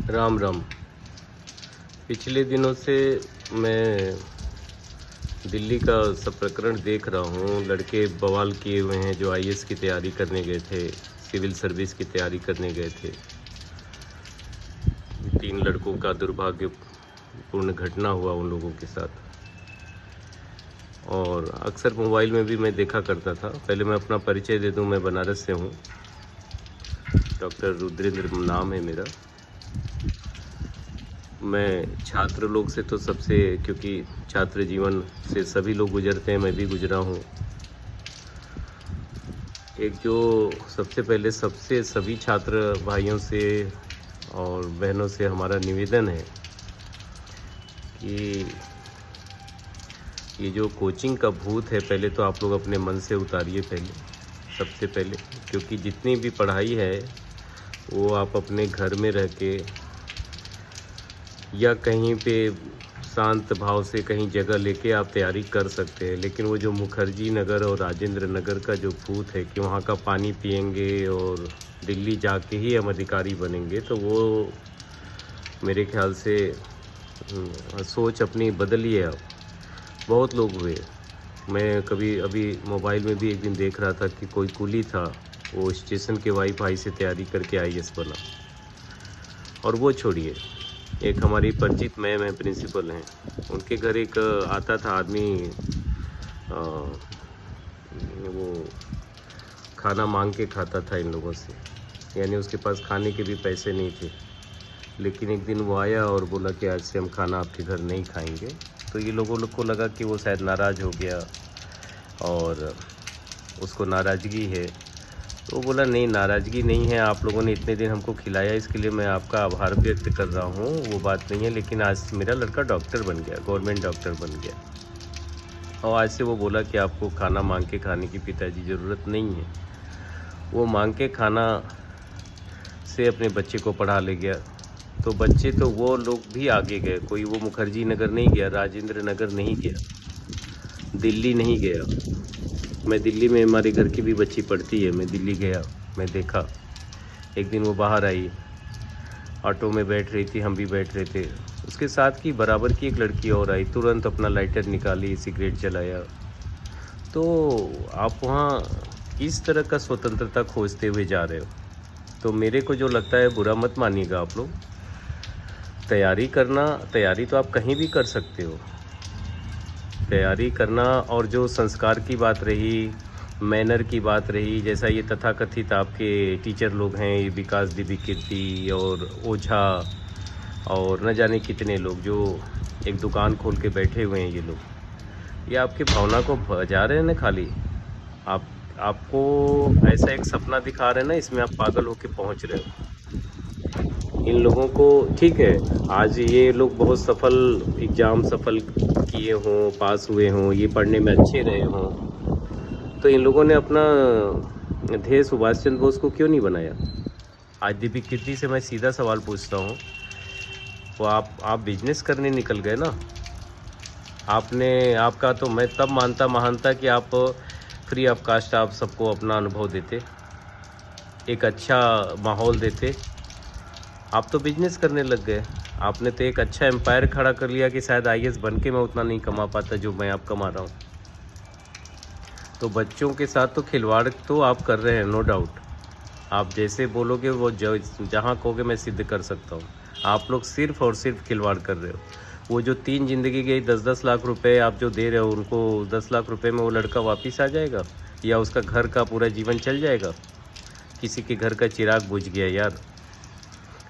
राम राम। पिछले दिनों से मैं दिल्ली का सब प्रकरण देख रहा हूँ। लड़के बवाल किए हुए हैं जो आईएएस की तैयारी करने गए थे, सिविल सर्विस की तैयारी करने गए थे। 3 लड़कों का दुर्भाग्यपूर्ण घटना हुआ उन लोगों के साथ। और अक्सर मोबाइल में भी मैं देखा करता था। पहले मैं अपना परिचय दे दूँ, मैं बनारस से हूँ। डॉक्टर रुद्रेंद्र नाम है मेरा। मैं छात्र लोग से तो सबसे, क्योंकि छात्र जीवन से सभी लोग गुजरते हैं, मैं भी गुजरा हूँ। एक जो सबसे पहले सबसे सभी छात्र भाइयों से और बहनों से हमारा निवेदन है कि ये जो कोचिंग का भूत है, पहले तो आप लोग अपने मन से उतारिए सबसे पहले। क्योंकि जितनी भी पढ़ाई है वो आप अपने घर में रह के या कहीं पे शांत भाव से कहीं जगह लेके आप तैयारी कर सकते हैं। लेकिन वो जो मुखर्जी नगर और राजेंद्र नगर का जो भूत है कि वहाँ का पानी पिएंगे और दिल्ली जाके ही हम अधिकारी बनेंगे, तो वो मेरे ख्याल से सोच अपनी बदलिए आप। बहुत लोग हुए। मैं कभी अभी मोबाइल में भी एक दिन देख रहा था कि कोई कुली था, वो स्टेशन के वाईफाई से तैयारी करके आईएएस बना। और वो छोड़िए, एक हमारी परिचित मैम है, प्रिंसिपल हैं, उनके घर एक आता था आदमी, वो खाना मांग के खाता था इन लोगों से। यानी उसके पास खाने के भी पैसे नहीं थे, लेकिन एक दिन वो आया और बोला कि आज से हम खाना आपके घर नहीं खाएंगे। तो ये लोगों को लगा कि वो शायद नाराज़ हो गया और उसको नाराज़गी है। तो बोला नहीं, नाराज़गी नहीं है, आप लोगों ने इतने दिन हमको खिलाया, इसके लिए मैं आपका आभार व्यक्त कर रहा हूँ, वो बात नहीं है। लेकिन आज मेरा लड़का डॉक्टर बन गया, गवर्नमेंट डॉक्टर बन गया, और आज से वो बोला कि आपको खाना मांग के खाने की पिताजी ज़रूरत नहीं है। वो मांग के खाना से अपने बच्चे को पढ़ा ले गया। तो बच्चे तो वो लोग भी आगे गए। कोई वो मुखर्जी नगर नहीं गया, राजेंद्र नगर नहीं गया, दिल्ली नहीं गया। मैं दिल्ली में, हमारे घर की भी बच्ची पढ़ती है, मैं दिल्ली गया, मैं देखा। एक दिन वो बाहर आई, ऑटो में बैठ रही थी, हम भी बैठ रहे थे, उसके साथ की बराबर की एक लड़की और आई, तुरंत अपना लाइटर निकाली, सिगरेट जलाया। तो आप वहाँ किस तरह का स्वतंत्रता खोजते हुए जा रहे हो? तो मेरे को जो लगता है, बुरा मत मानिएगा आप लोग। तैयारी तो आप कहीं भी कर सकते हो, तैयारी करना। और जो संस्कार की बात रही, मैनर की बात रही, जैसा ये तथाकथित आपके टीचर लोग हैं, ये विकास दिव्य कीर्ति और ओझा और न जाने कितने लोग जो एक दुकान खोल के बैठे हुए हैं, ये लोग ये आपके भावना को बजा रहे हैं ना खाली। आपको ऐसा एक सपना दिखा रहे हैं ना, इसमें आप पागल होके पहुंच रहे हो। इन लोगों को ठीक है, आज ये लोग बहुत सफल किए हों, पास हुए हों, ये पढ़ने में अच्छे रहे हों, तो इन लोगों ने अपना ध्येय सुभाष चंद्र बोस को क्यों नहीं बनाया? आज दिव्य कीर्ति से मैं सीधा सवाल पूछता हूँ, वो आप बिजनेस करने निकल गए ना। आपका तो मैं तब महानता कि आप फ्री ऑफ कास्ट आप सबको अपना अनुभव देते, एक अच्छा माहौल देते। आप तो बिजनेस करने लग गए। आपने तो एक अच्छा एम्पायर खड़ा कर लिया कि शायद आईएएस बन के मैं उतना नहीं कमा पाता जो मैं आप कमा रहा हूँ। तो बच्चों के साथ तो खिलवाड़ तो आप कर रहे हैं, नो डाउट। आप जैसे बोलोगे वो जहाँ कहोगे मैं सिद्ध कर सकता हूँ। आप लोग सिर्फ और सिर्फ खिलवाड़ कर रहे हो। वो जो 3 ज़िंदगी गई, 10-10 लाख रुपए आप जो दे रहे हो उनको, 10 लाख रुपए में वो लड़का वापस आ जाएगा या उसका घर का पूरा जीवन चल जाएगा? किसी के घर का चिराग बुझ गया यार,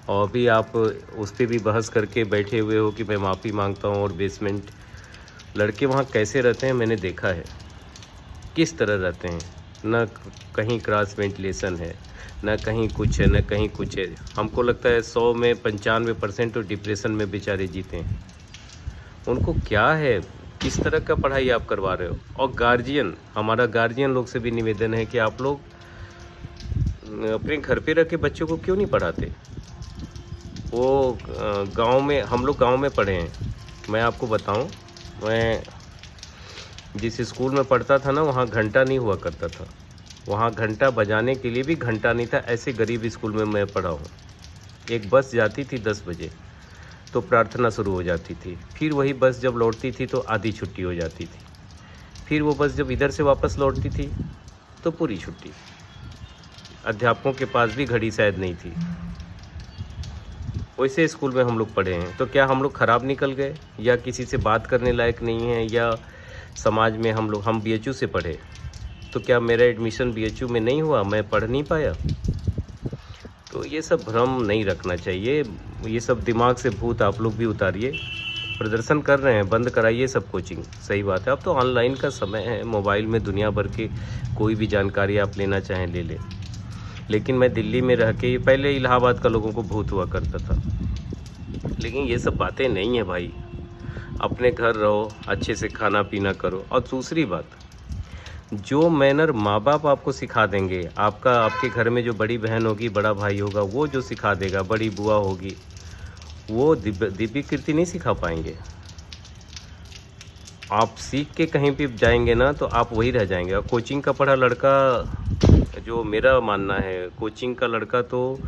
और भी आप उस पर भी बहस करके बैठे हुए हो कि मैं माफ़ी मांगता हूँ। और बेसमेंट लड़के वहाँ कैसे रहते हैं मैंने देखा है, किस तरह रहते हैं। न कहीं क्रॉस वेंटिलेशन है, न कहीं कुछ है, न कहीं कुछ है। हमको लगता है 100 में 95% तो डिप्रेशन में बेचारे जीते हैं। उनको क्या है, किस तरह का पढ़ाई आप करवा रहे हो? और गार्जियन, हमारा गार्जियन लोग से भी निवेदन है कि आप लोग अपने घर पे रह के बच्चों को क्यों नहीं पढ़ाते? वो गांव में, हम लोग गांव में पढ़े हैं। मैं आपको बताऊं, मैं जिस स्कूल में पढ़ता था ना, वहाँ घंटा नहीं हुआ करता था। वहाँ घंटा बजाने के लिए भी घंटा नहीं था, ऐसे गरीब स्कूल में मैं पढ़ा हूँ। एक बस जाती थी 10 बजे तो प्रार्थना शुरू हो जाती थी, फिर वही बस जब लौटती थी तो आधी छुट्टी हो जाती थी, फिर वो बस जब इधर से वापस लौटती थी तो पूरी छुट्टी। अध्यापकों के पास भी घड़ी शायद नहीं थी। वैसे स्कूल में हम लोग पढ़े हैं, तो क्या हम लोग ख़राब निकल गए, या किसी से बात करने लायक नहीं है, या समाज में हम BHU से पढ़े, तो क्या मेरा एडमिशन BHU में नहीं हुआ, मैं पढ़ नहीं पाया? तो ये सब भ्रम नहीं रखना चाहिए, ये सब दिमाग से भूत आप लोग भी उतारिए। प्रदर्शन कर रहे हैं, बंद कराइए सब कोचिंग। सही बात है, अब तो ऑनलाइन का समय है, मोबाइल में दुनिया भर के कोई भी जानकारी आप लेना चाहें ले लें। लेकिन मैं दिल्ली में रह के, पहले इलाहाबाद का लोगों को भूत हुआ करता था, लेकिन ये सब बातें नहीं है भाई। अपने घर रहो, अच्छे से खाना पीना करो। और दूसरी बात, जो मैनर माँ बाप आपको सिखा देंगे, आपके घर में जो बड़ी बहन होगी, बड़ा भाई होगा, वो जो सिखा देगा, बड़ी बुआ होगी, वो दिव्य कीर्ति नहीं सिखा पाएंगे। आप सीख के कहीं भी जाएंगे ना तो आप वही रह जाएंगे। और कोचिंग का पढ़ा लड़का, जो मेरा मानना है, कोचिंग का लड़का तो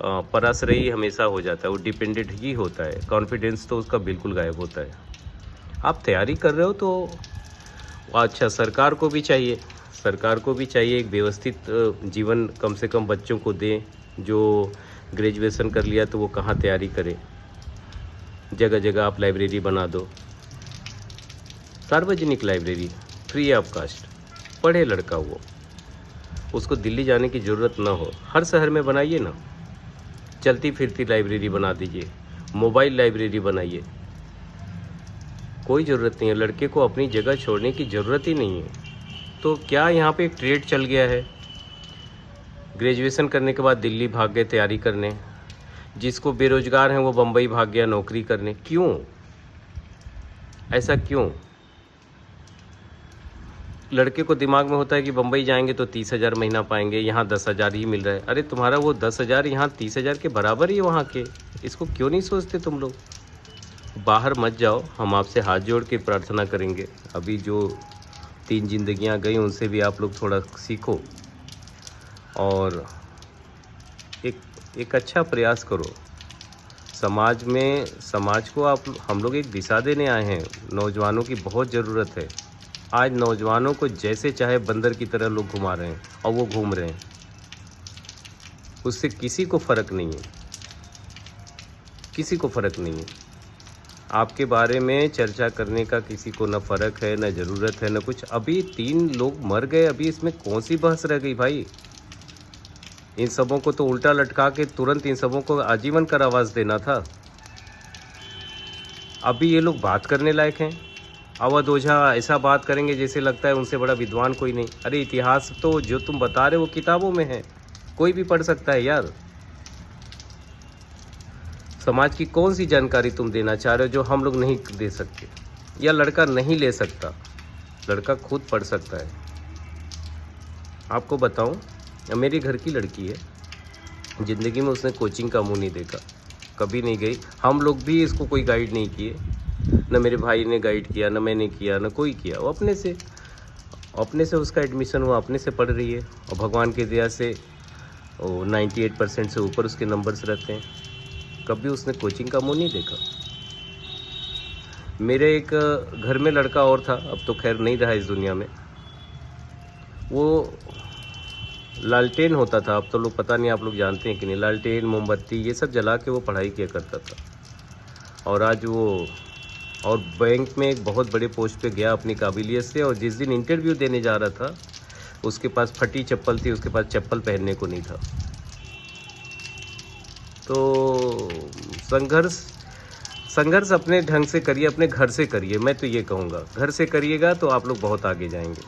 पराश्रयी हमेशा हो जाता है, वो डिपेंडेंट ही होता है, कॉन्फिडेंस तो उसका बिल्कुल गायब होता है। आप तैयारी कर रहे हो तो अच्छा, सरकार को भी चाहिए एक व्यवस्थित जीवन कम से कम बच्चों को दें। जो ग्रेजुएशन कर लिया तो वो कहाँ तैयारी करे, जगह जगह आप लाइब्रेरी बना दो, सार्वजनिक लाइब्रेरी, फ्री ऑफ कास्ट। पढ़े लड़का वो, उसको दिल्ली जाने की ज़रूरत ना हो, हर शहर में बनाइए ना, चलती फिरती लाइब्रेरी बना दीजिए, मोबाइल लाइब्रेरी बनाइए। कोई ज़रूरत नहीं है, लड़के को अपनी जगह छोड़ने की ज़रूरत ही नहीं है। तो क्या यहाँ पे एक ट्रेड चल गया है, ग्रेजुएशन करने के बाद दिल्ली भाग गए तैयारी करने, जिसको बेरोजगार हैं वो बम्बई भाग गया नौकरी करने। क्यों ऐसा, क्यों? लड़के को दिमाग में होता है कि बम्बई जाएंगे तो 30,000 महीना पाएंगे, यहाँ 10,000 ही मिल रहा है। अरे तुम्हारा वो 10,000 यहाँ 30,000 के बराबर ही है वहाँ के। इसको क्यों नहीं सोचते तुम लोग? बाहर मत जाओ, हम आपसे हाथ जोड़ के प्रार्थना करेंगे। अभी जो 3 जिंदगियां गई उनसे भी आप लोग थोड़ा सीखो और एक अच्छा प्रयास करो। समाज को हम लोग एक दिशा देने आए हैं। नौजवानों की बहुत ज़रूरत है। आज नौजवानों को जैसे चाहे बंदर की तरह लोग घुमा रहे हैं और वो घूम रहे हैं, उससे किसी को फ़र्क नहीं है, किसी को फ़र्क नहीं है। आपके बारे में चर्चा करने का किसी को न फ़र्क है, न ज़रूरत है, न कुछ। अभी 3 लोग मर गए, अभी इसमें कौन सी बहस रह गई भाई? इन सबों को तो उल्टा लटका के तुरंत इन सबों को आजीवन कारावास देना था। अभी ये लोग बात करने लायक हैं? अवध ओझा ऐसा बात करेंगे जैसे लगता है उनसे बड़ा विद्वान कोई नहीं। अरे इतिहास तो जो तुम बता रहे हो वो किताबों में है, कोई भी पढ़ सकता है यार। समाज की कौन सी जानकारी तुम देना चाह रहे हो जो हम लोग नहीं दे सकते, या लड़का नहीं ले सकता? लड़का खुद पढ़ सकता है। आपको बताऊं, मेरे घर की लड़की है, ज़िंदगी में उसने कोचिंग का मुंह नहीं देखा, कभी नहीं गई। हम लोग भी इसको कोई गाइड नहीं किए, न मेरे भाई ने गाइड किया, न मैंने किया, न कोई किया। वो अपने से उसका एडमिशन हुआ, अपने से पढ़ रही है और भगवान की दया से 98% से ऊपर उसके नंबर्स रहते हैं। कभी उसने कोचिंग का मुंह नहीं देखा। मेरे एक घर में लड़का और था, अब तो खैर नहीं रहा इस दुनिया में। वो लालटेन होता था, अब तो लोग पता नहीं आप लोग जानते हैं कि नहीं, लालटेन मोमबत्ती ये सब जला के वो पढ़ाई किया करता था। और आज वो और बैंक में एक बहुत बड़े पोस्ट पे गया अपनी काबिलियत से, और जिस दिन इंटरव्यू देने जा रहा था उसके पास फटी चप्पल थी, उसके पास चप्पल पहनने को नहीं था। तो संघर्ष अपने ढंग से करिए, अपने घर से करिए। मैं तो ये कहूँगा, घर से करिएगा तो आप लोग बहुत आगे जाएंगे।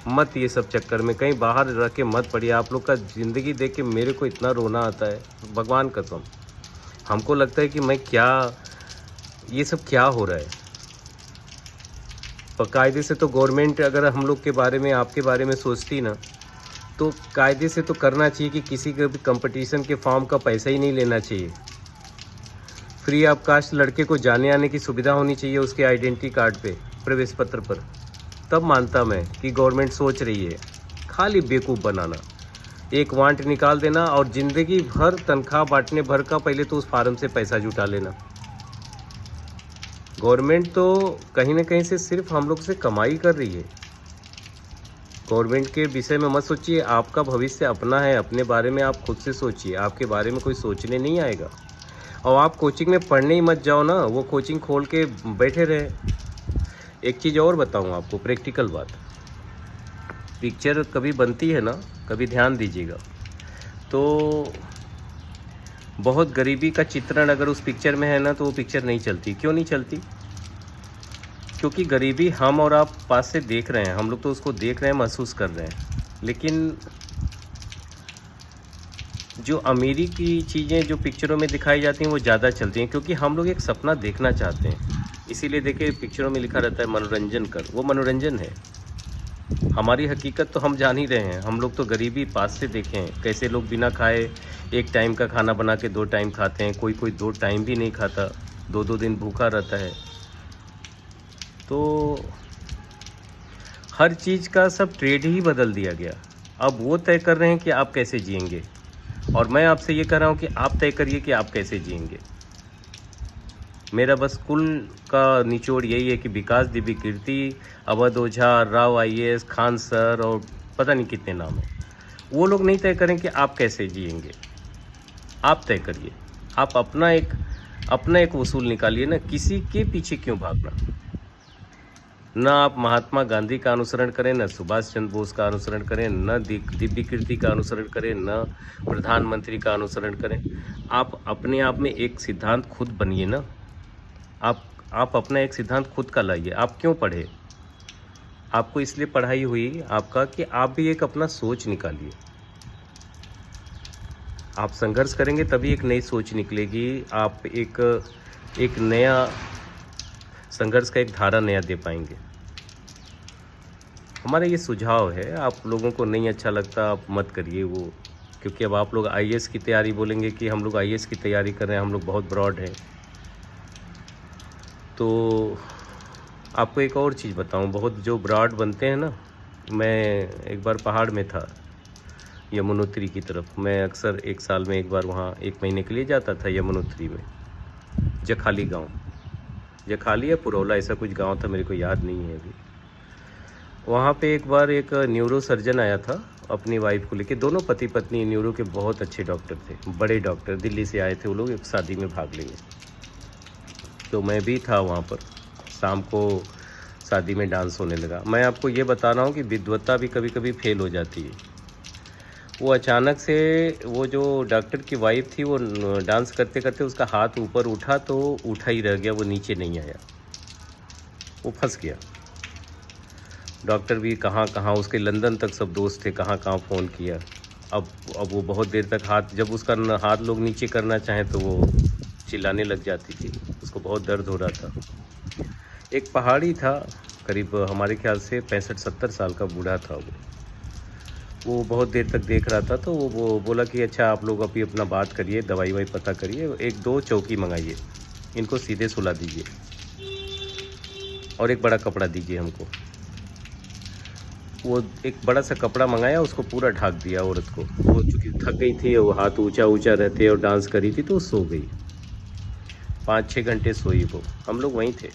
मत ये सब चक्कर में कहीं बाहर रह के मत पड़िए। आप लोग का ज़िंदगी देख के मेरे को इतना रोना आता है, भगवान कसम। हमको लगता है कि ये सब क्या हो रहा है। पर कायदे से तो गवर्नमेंट अगर हम लोग के बारे में, आपके बारे में सोचती ना, तो कायदे से तो करना चाहिए कि किसी के भी कंपटीशन के फॉर्म का पैसा ही नहीं लेना चाहिए। फ्री ऑफ कास्ट लड़के को जाने आने की सुविधा होनी चाहिए उसके आइडेंटिटी कार्ड पे, प्रवेश पत्र पर। तब मानता मैं कि गवर्नमेंट सोच रही है। खाली बेवकूफ़ बनाना, एक वांट निकाल देना और ज़िंदगी भर तनख्वाह बांटने भर का पहले तो उस फार्म से पैसा जुटा लेना। गवर्नमेंट तो कहीं ना कहीं से सिर्फ हम लोग से कमाई कर रही है। गवर्नमेंट के विषय में मत सोचिए, आपका भविष्य अपना है, अपने बारे में आप खुद से सोचिए, आपके बारे में कोई सोचने नहीं आएगा। और आप कोचिंग में पढ़ने ही मत जाओ ना, वो कोचिंग खोल के बैठे रहे। एक चीज़ और बताऊँ आपको, प्रैक्टिकल बात, पिक्चर कभी बनती है ना, कभी ध्यान दीजिएगा, तो बहुत गरीबी का चित्रण अगर उस पिक्चर में है ना, तो वो पिक्चर नहीं चलती। क्यों नहीं चलती? क्योंकि गरीबी हम और आप पास से देख रहे हैं, हम लोग तो उसको देख रहे हैं, महसूस कर रहे हैं। लेकिन जो अमीरी की चीज़ें जो पिक्चरों में दिखाई जाती हैं वो ज़्यादा चलती हैं, क्योंकि हम लोग एक सपना देखना चाहते हैं। इसीलिए देखिए पिक्चरों में लिखा रहता है मनोरंजन कर, वो मनोरंजन है। हमारी हकीकत तो हम जान ही रहे हैं। हम लोग तो गरीबी पास से देखे हैं, कैसे लोग बिना खाए एक टाइम का खाना बना के 2 टाइम खाते हैं, कोई कोई 2 टाइम भी नहीं खाता, 2-2 दिन भूखा रहता है। तो हर चीज़ का सब ट्रेड ही बदल दिया गया। अब वो तय कर रहे हैं कि आप कैसे जिएंगे, और मैं आपसे ये कह रहा हूँ कि आप तय करिए कि आप कैसे जिएंगे। मेरा बस कुल का निचोड़ यही है कि विकास दिव्य कीर्ति, अवध ओझा, राव IAS, खान सर और पता नहीं कितने नाम हैं, वो लोग नहीं तय करें कि आप कैसे जिएंगे। आप तय करिए। आप अपना एक उसूल निकालिए ना, किसी के पीछे क्यों भागना। ना आप महात्मा गांधी का अनुसरण करें, ना सुभाष चंद्र बोस का अनुसरण करें, न दिव्य कीर्ति का अनुसरण करें, न प्रधानमंत्री का अनुसरण करें। आप अपने आप में एक सिद्धांत खुद बनिए ना। आप अपना एक सिद्धांत खुद का लाइए। आप क्यों पढ़े? आपको इसलिए पढ़ाई हुई आपका कि आप भी एक अपना सोच निकालिए। आप संघर्ष करेंगे तभी एक नई सोच निकलेगी। आप एक नया संघर्ष का एक धारा नया दे पाएंगे। हमारा ये सुझाव है, आप लोगों को नहीं अच्छा लगता आप मत करिए वो, क्योंकि अब आप लोग IAS की तैयारी बोलेंगे कि हम लोग IAS की तैयारी कर रहे हैं, हम लोग बहुत ब्रॉड हैं। तो आपको एक और चीज़ बताऊं, बहुत जो ब्रॉड बनते हैं ना, मैं एक बार पहाड़ में था यमुनोत्री की तरफ। मैं अक्सर एक साल में एक बार वहाँ 1 महीने के लिए जाता था यमुनोत्री में। जखाली गांव, जखाली या पुरौला ऐसा कुछ गांव था, मेरे को याद नहीं है अभी। वहाँ पे एक बार एक न्यूरो सर्जन आया था अपनी वाइफ को लेके। दोनों पति पत्नी न्यूरो के बहुत अच्छे डॉक्टर थे, बड़े डॉक्टर, दिल्ली से आए थे वो लोग एक शादी में भाग लेंगे। तो मैं भी था वहाँ पर। शाम को शादी में डांस होने लगा। मैं आपको ये बता रहा हूँ कि विद्वत्ता भी कभी कभी फेल हो जाती है। वो अचानक से वो जो डॉक्टर की वाइफ थी वो डांस करते करते उसका हाथ ऊपर उठा तो उठा ही रह गया, वो नीचे नहीं आया, वो फंस गया। डॉक्टर भी कहाँ कहाँ, उसके लंदन तक सब दोस्त थे, कहाँ कहाँ फ़ोन किया। अब वो बहुत देर तक जब उसका हाथ लोग नीचे करना चाहें तो वो चिल्लाने लग जाती थी, उसको बहुत दर्द हो रहा था। एक पहाड़ी था, करीब हमारे ख्याल से 65-70 साल का बूढ़ा था वो बहुत देर तक देख रहा था। तो वो बोला कि अच्छा आप लोग अभी अपना बात करिए, दवाई वाई पता करिए, 1-2 चौकी मंगाइए, इनको सीधे सुला दीजिए और एक बड़ा कपड़ा दीजिए हमको। वो एक बड़ा सा कपड़ा मंगाया, उसको पूरा ढक दिया औरत को। वो चूँकि थक गई थी, वो हाथ ऊंचा ऊंचा रहते और डांस करी थी तो सो गई। 5-6 घंटे सोई वो। हम लोग वहीं थे।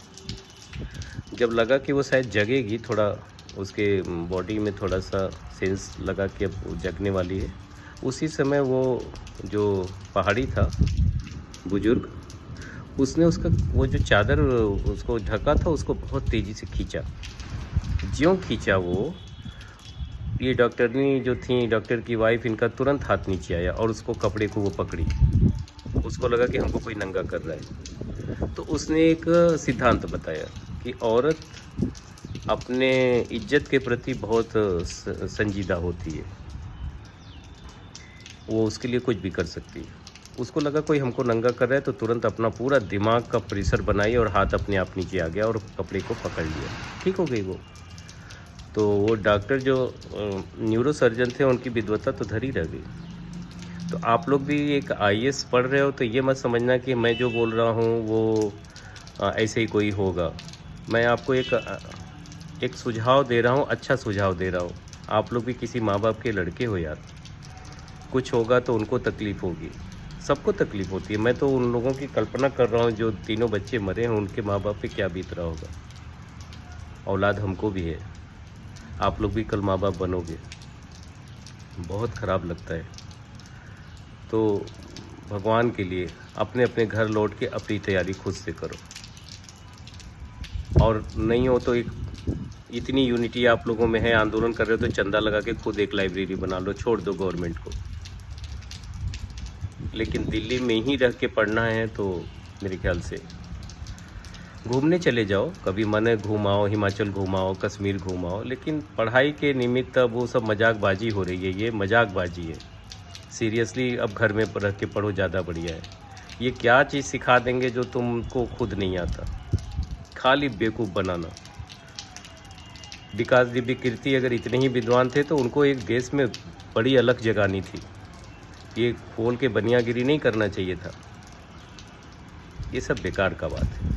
जब लगा कि वो शायद जगेगी, थोड़ा उसके बॉडी में थोड़ा सा सेंस लगा कि अब वो जगने वाली है, उसी समय वो जो पहाड़ी था बुजुर्ग, उसने उसका वो जो चादर उसको ढका था उसको बहुत तेज़ी से खींचा। ज्यों खींचा वो, ये डॉक्टरनी जो थी, डॉक्टर की वाइफ, इनका तुरंत हाथ नीचे आया और उसको कपड़े को वो पकड़ी। उसको लगा कि हमको कोई नंगा कर रहा है। तो उसने एक सिद्धांत बताया कि औरत अपने इज्जत के प्रति बहुत संजीदा होती है, वो उसके लिए कुछ भी कर सकती है। उसको लगा कोई हमको नंगा कर रहा है, तो तुरंत अपना पूरा दिमाग का प्रेशर बनाई और हाथ अपने आप नीचे आ गया और कपड़े को पकड़ लिया, ठीक हो गई वो। तो वो डॉक्टर जो न्यूरो सर्जन थे उनकी विद्वत्ता तो धरी रह गई। तो आप लोग भी एक IAS पढ़ रहे हो तो ये मत समझना कि मैं जो बोल रहा हूँ वो ऐसे ही कोई होगा। मैं आपको एक सुझाव दे रहा हूँ, अच्छा सुझाव दे रहा हूँ। आप लोग भी किसी माँ बाप के लड़के हो यार। कुछ होगा तो उनको तकलीफ़ होगी, सबको तकलीफ़ होती है। मैं तो उन लोगों की कल्पना कर रहा हूँ जो तीनों बच्चे मरे हैं, उनके माँ बाप पे क्या बीत रहा होगा। औलाद हमको भी है, आप लोग भी कल माँ बाप बनोगे, बहुत ख़राब लगता है। तो भगवान के लिए अपने अपने घर लौट के अपनी तैयारी खुद से करो, और नहीं हो तो एक इतनी यूनिटी आप लोगों में है, आंदोलन कर रहे हो तो चंदा लगा के खुद एक लाइब्रेरी बना लो, छोड़ दो गवर्नमेंट को। लेकिन दिल्ली में ही रह के पढ़ना है तो मेरे ख्याल से घूमने चले जाओ, कभी मन है घूमाओ, हिमाचल घूमाओ, कश्मीर घूमाओ, लेकिन पढ़ाई के निमित्त अब वो सब मजाकबाजी हो रही है, ये मजाकबाजी है। सीरियसली अब घर में रह के पढ़ो, ज़्यादा बढ़िया है। ये क्या चीज़ सिखा देंगे जो तुमको खुद नहीं आता, खाली बेवकूफ़ बनाना। विकास दिव्य कीर्ति अगर इतने ही विद्वान थे तो उनको एक देश में बड़ी अलग जगानी थी, ये खोल के बनियागिरी नहीं करना चाहिए था। ये सब बेकार का बात है।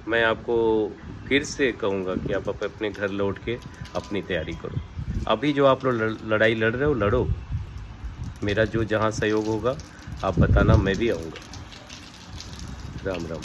मैं आपको फिर से कहूँगा कि आप अपने घर लौट के अपनी तैयारी करो। अभी जो आप लोग लड़ाई लड़ रहे हो, लड़ो, मेरा जो जहाँ सहयोग होगा आप बताना, मैं भी आऊँगा। राम राम।